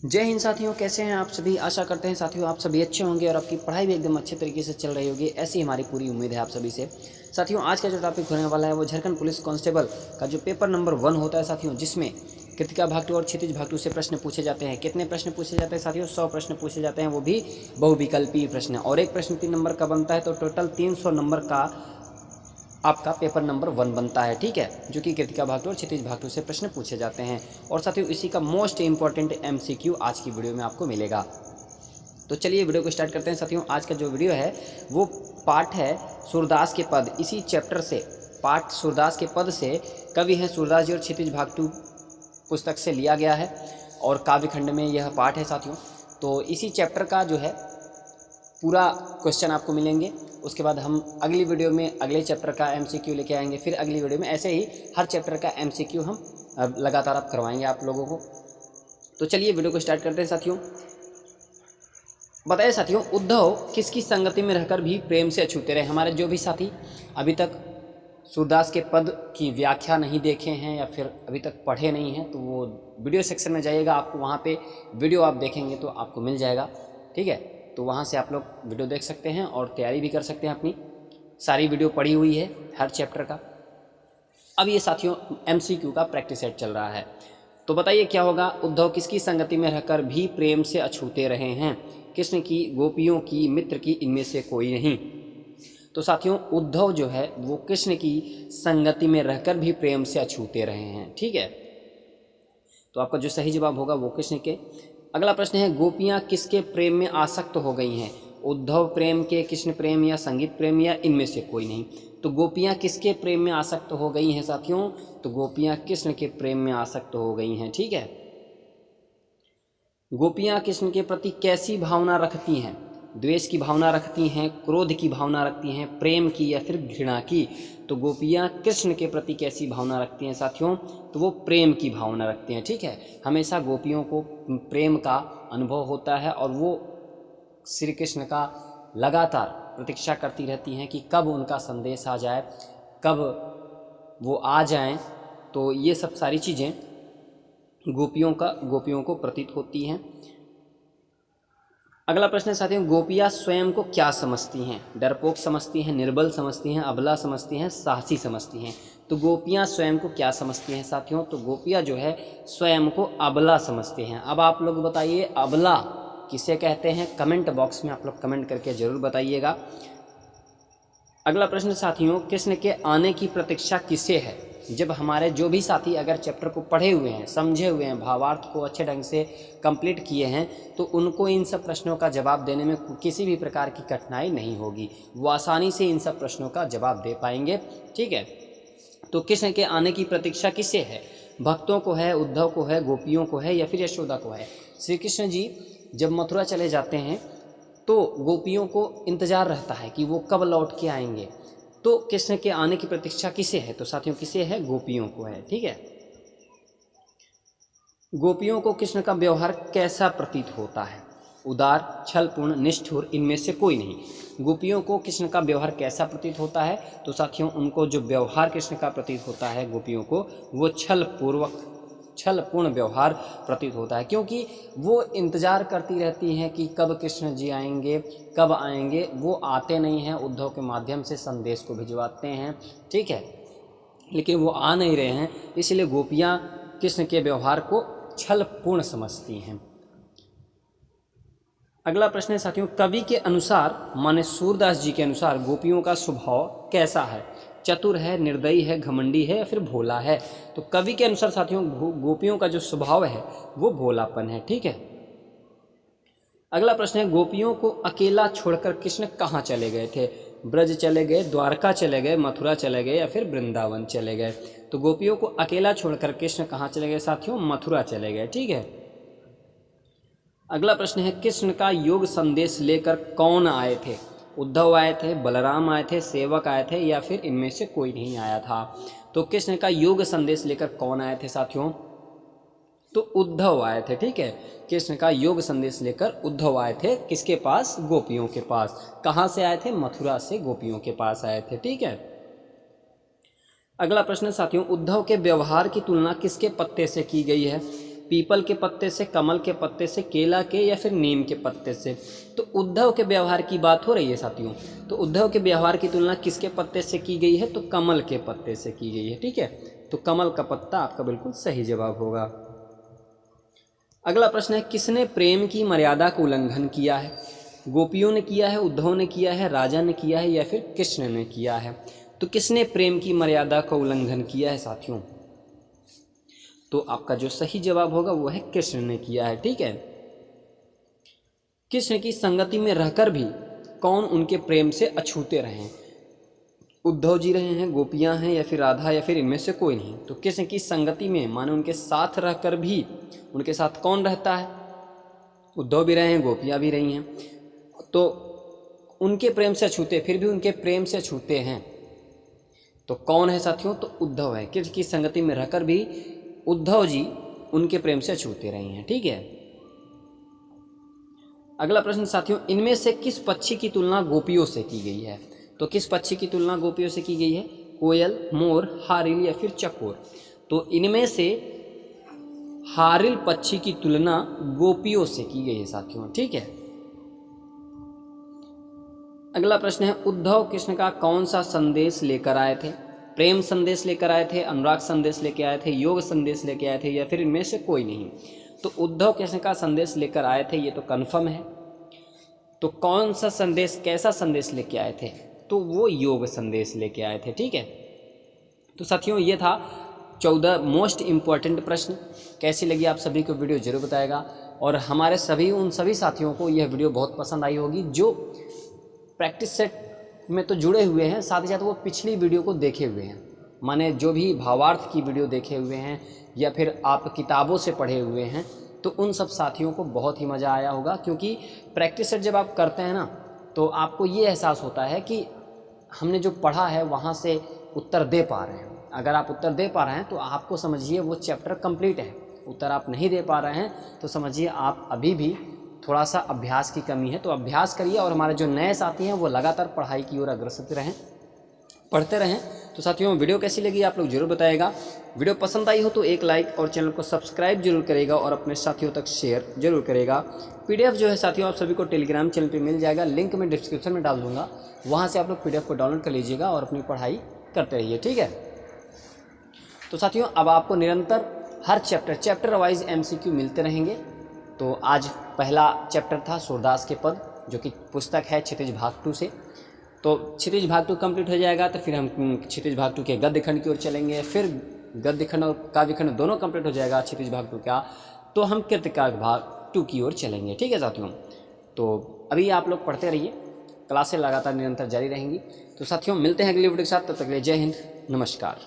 जय हिंद साथियों, कैसे हैं आप सभी। आशा करते हैं साथियों आप सभी अच्छे होंगे और आपकी पढ़ाई भी एकदम अच्छे तरीके से चल रही होगी। ऐसी हमारी पूरी उम्मीद है आप सभी से। साथियों आज का जो टॉपिक होने वाला है वो झारखंड पुलिस कांस्टेबल का जो पेपर नंबर 1 होता है साथियों, जिसमें कृतिका भागटू और क्षितिज भागटू से प्रश्न पूछे जाते हैं। कितने प्रश्न पूछे जाते हैं साथियों? 100 प्रश्न पूछे जाते हैं, वो भी बहुविकल्पीय प्रश्न। और एक प्रश्न 3 नंबर का बनता है, तो टोटल 300 नंबर का आपका पेपर नंबर 1 बनता है। ठीक है, जो कि कृतिका भागटू और क्षितिज भागटू से प्रश्न पूछे जाते हैं। और साथियों इसी का मोस्ट इंपॉर्टेंट MCQ आज की वीडियो में आपको मिलेगा। तो चलिए वीडियो को स्टार्ट करते हैं साथियों। आज का जो वीडियो है वो पाठ है सूरदास के पद। इसी चैप्टर से पाठ सूरदास के पद से कवि हैं सूरदास जी और क्षितिज भागटू पुस्तक से लिया गया है और काव्यखंड में यह पाठ है साथियों। तो इसी चैप्टर का जो है पूरा क्वेश्चन आपको मिलेंगे। उसके बाद हम अगली वीडियो में अगले चैप्टर का MCQ लेके आएंगे, फिर अगली वीडियो में ऐसे ही हर चैप्टर का MCQ हम लगातार आप करवाएंगे आप लोगों को। तो चलिए वीडियो को स्टार्ट करते हैं साथियों। बताइए साथियों, उद्धव किसकी संगति में रहकर भी प्रेम से अछूते रहे। हमारे जो भी साथी अभी तक सूरदास के पद की व्याख्या नहीं देखे हैं या फिर अभी तक पढ़े नहीं हैं, तो वो वीडियो सेक्शन में जाइएगा, आपको वहाँ पे वीडियो आप देखेंगे तो आपको मिल जाएगा। ठीक है, तो वहाँ से आप लोग वीडियो देख सकते हैं और तैयारी भी कर सकते हैं। अपनी सारी वीडियो पढ़ी हुई है हर चैप्टर का। अब ये साथियों MCQ का प्रैक्टिस सेट चल रहा है। तो बताइए क्या होगा। उद्धव किसकी संगति में रहकर भी प्रेम से अछूते रहे हैं? कृष्ण की, गोपियों की, मित्र की, इनमें से कोई नहीं। तो साथियों उद्धव जो है वो कृष्ण की संगति में रहकर भी प्रेम से अछूते रहे हैं। ठीक है, तो आपका जो सही जवाब होगा वो कृष्ण के। अगला प्रश्न है, गोपियाँ किसके प्रेम में आसक्त हो गई हैं? उद्धव प्रेम के, कृष्ण प्रेम या संगीत प्रेम या इनमें से कोई नहीं। तो गोपियाँ किसके प्रेम में आसक्त हो गई हैं साथियों? तो गोपियाँ कृष्ण के प्रेम में आसक्त हो गई हैं। ठीक है, गोपियाँ कृष्ण के प्रति कैसी भावना रखती हैं? द्वेष की भावना रखती हैं, क्रोध की भावना रखती हैं, प्रेम की या फिर घृणा की? तो गोपियाँ कृष्ण के प्रति कैसी भावना रखती हैं साथियों? तो वो प्रेम की भावना रखती हैं। ठीक है, हमेशा गोपियों को प्रेम का अनुभव होता है और वो श्री कृष्ण का लगातार प्रतीक्षा करती रहती हैं कि कब उनका संदेश आ जाए, कब वो आ जाएं। तो ये सब सारी चीज़ें गोपियों को प्रतीत होती हैं। अगला प्रश्न है साथियों, गोपियाँ स्वयं को क्या समझती हैं? डरपोक समझती हैं, निर्बल समझती हैं, अबला समझती हैं, साहसी समझती हैं? तो गोपियाँ स्वयं को क्या समझती हैं साथियों? तो गोपियाँ जो है स्वयं को अबला समझती हैं। अब आप लोग बताइए अबला किसे कहते हैं? कमेंट बॉक्स में आप लोग कमेंट करके ज़रूर बताइएगा। अगला प्रश्न साथियों, कृष्ण के आने की प्रतीक्षा किसे है? जब हमारे जो भी साथी अगर चैप्टर को पढ़े हुए हैं, समझे हुए हैं, भावार्थ को अच्छे ढंग से कंप्लीट किए हैं, तो उनको इन सब प्रश्नों का जवाब देने में किसी भी प्रकार की कठिनाई नहीं होगी। वो आसानी से इन सब प्रश्नों का जवाब दे पाएंगे। ठीक है, तो कृष्ण के आने की प्रतीक्षा किसे है? भक्तों को है, उद्धव को है, गोपियों को है या फिर यशोदा को है? श्री कृष्ण जी जब मथुरा चले जाते हैं तो गोपियों को इंतज़ार रहता है कि वो कब लौट के आएंगे। तो कृष्ण के आने की प्रतीक्षा किसे है? तो साथियों किसे है? गोपियों को है। ठीक है, गोपियों को कृष्ण का व्यवहार कैसा प्रतीत होता है? उदार, छलपूर्ण, निष्ठुर, इनमें से कोई नहीं। गोपियों को कृष्ण का व्यवहार कैसा प्रतीत होता है? तो साथियों उनको जो व्यवहार कृष्ण का प्रतीत होता है गोपियों को, वो छलपूर्ण व्यवहार प्रतीत होता है, क्योंकि वो इंतज़ार करती रहती हैं कि कब कृष्ण जी आएंगे, कब आएंगे। वो आते नहीं हैं, उद्धव के माध्यम से संदेश को भिजवाते हैं। ठीक है, लेकिन वो आ नहीं रहे हैं, इसलिए गोपियाँ कृष्ण के व्यवहार को छलपूर्ण समझती हैं। अगला प्रश्न है साथियों, कवि के अनुसार माने सूरदास जी के अनुसार गोपियों का स्वभाव कैसा है? चतुर है, निर्दयी है, घमंडी है या फिर भोला है? तो कवि के अनुसार साथियों गोपियों का जो स्वभाव है वो भोलापन है। ठीक है, अगला प्रश्न है, गोपियों को अकेला छोड़कर कृष्ण कहाँ चले गए थे? ब्रज चले गए, द्वारका चले गए, मथुरा चले गए या फिर वृंदावन चले गए? तो गोपियों को अकेला छोड़कर कृष्ण कहाँ चले गए साथियों? मथुरा चले गए। ठीक है, अगला प्रश्न है, कृष्ण का योग संदेश लेकर कौन आए थे? उद्धव आए थे, बलराम आए थे, सेवक आए थे या फिर इनमें से कोई नहीं आया था? तो कृष्ण का योग संदेश लेकर कौन आए थे साथियों? तो उद्धव आए थे। ठीक है, कृष्ण का योग संदेश लेकर उद्धव आए थे। किसके पास? गोपियों के पास। कहाँ से आए थे? मथुरा से गोपियों के पास आए थे। ठीक है, अगला प्रश्न साथियों, उद्धव के व्यवहार की तुलना किसके पत्ते से की गई है? पीपल के पत्ते से, कमल के पत्ते से, केला के या फिर नीम के पत्ते से। तो उद्धव के व्यवहार की बात हो रही है साथियों। तो उद्धव के व्यवहार की तुलना किसके पत्ते से की गई है? तो कमल के पत्ते से की गई है। ठीक है, तो कमल का पत्ता आपका बिल्कुल सही जवाब होगा। अगला प्रश्न है, किसने प्रेम की मर्यादा का उल्लंघन किया है? गोपियों ने किया है, उद्धव ने किया है, राजा ने किया है या फिर कृष्ण ने किया है? तो किसने प्रेम की मर्यादा का उल्लंघन किया है साथियों? तो आपका जो सही जवाब होगा वो है कृष्ण ने किया है। ठीक है, कृष्ण की संगति में रहकर भी कौन उनके प्रेम से अछूते रहे? उद्धव जी रहे हैं, गोपियां हैं या फिर राधा या फिर इनमें से कोई नहीं। तो कृष्ण की संगति में माने उनके साथ रहकर भी उनके साथ कौन रहता है? उद्धव भी रहे हैं, गोपियां भी रही हैं, तो उनके प्रेम से अछूते, फिर भी उनके प्रेम से अछूते हैं तो कौन है साथियों? तो उद्धव है। कृष्ण की संगति में रहकर भी उद्धव जी उनके प्रेम से अछूते रहे हैं। ठीक है, अगला प्रश्न साथियों, इनमें से किस पक्षी की तुलना गोपियों से की गई है? तो किस पक्षी की तुलना गोपियों से की गई है? कोयल, मोर, हारिल या फिर चकोर? तो इनमें से हारिल पक्षी की तुलना गोपियों से की गई है साथियों। ठीक है, अगला प्रश्न है, उद्धव कृष्ण का कौन सा संदेश लेकर आए थे? प्रेम संदेश लेकर आए थे, अनुराग संदेश लेकर आए थे, योग संदेश लेकर आए थे या फिर इनमें से कोई नहीं? तो उद्धव कृष्ण का संदेश लेकर आए थे, ये तो कन्फर्म है। तो कौन सा संदेश, कैसा संदेश लेके आए थे? तो वो योग संदेश लेके आए थे। ठीक है, तो साथियों ये था 14 मोस्ट इम्पॉर्टेंट प्रश्न। कैसी लगी आप सभी को वीडियो जरूर बताएगा, और हमारे उन सभी साथियों को यह वीडियो बहुत पसंद आई होगी जो प्रैक्टिस सेट में तो जुड़े हुए हैं, साथ ही साथ वो पिछली वीडियो को देखे हुए हैं, माने जो भी भावार्थ की वीडियो देखे हुए हैं या फिर आप किताबों से पढ़े हुए हैं, तो उन सब साथियों को बहुत ही मज़ा आया होगा। क्योंकि प्रैक्टिस सेट जब आप करते हैं ना, तो आपको ये एहसास होता है कि हमने जो पढ़ा है वहाँ से उत्तर दे पा रहे हैं। अगर आप उत्तर दे पा रहे हैं तो आपको समझिए वो चैप्टर कंप्लीट है। उत्तर आप नहीं दे पा रहे हैं तो समझिए आप अभी भी थोड़ा सा अभ्यास की कमी है। तो अभ्यास करिए, और हमारे जो नए साथी हैं वो लगातार पढ़ाई की ओर अग्रसर रहें, पढ़ते रहें। तो साथियों वीडियो कैसी लगी आप लोग जरूर बताइएगा। वीडियो पसंद आई हो तो एक लाइक और चैनल को सब्सक्राइब जरूर करेगा और अपने साथियों तक शेयर जरूर करेगा। पीडीएफ जो है साथियों आप सभी को टेलीग्राम चैनल पे मिल जाएगा, लिंक मैं डिस्क्रिप्शन में डाल दूंगा, वहाँ से आप लोग पीडीएफ को डाउनलोड कर लीजिएगा और अपनी पढ़ाई करते रहिए। ठीक है, तो साथियों अब आपको निरंतर हर चैप्टर वाइज MCQ मिलते रहेंगे। तो आज पहला चैप्टर था सूरदास के पद, जो कि पुस्तक है क्षितिज भाग 2 से। तो क्षितिज भाग 2 कंप्लीट हो जाएगा तो फिर हम क्षितिज भाग 2 के गद्य खंड की ओर चलेंगे, फिर गद्य खंड और काव्य खंड दोनों कंप्लीट हो जाएगा क्षितिज भाग 2 का, तो हम कृतिकाव्य भाग 2 की ओर चलेंगे। ठीक है साथियों, तो अभी आप लोग पढ़ते रहिए, क्लासें लगातार निरंतर जारी रहेंगी। तो साथियों मिलते हैं अगली वीडियो के साथ, तब तक के लिए जय हिंद, नमस्कार।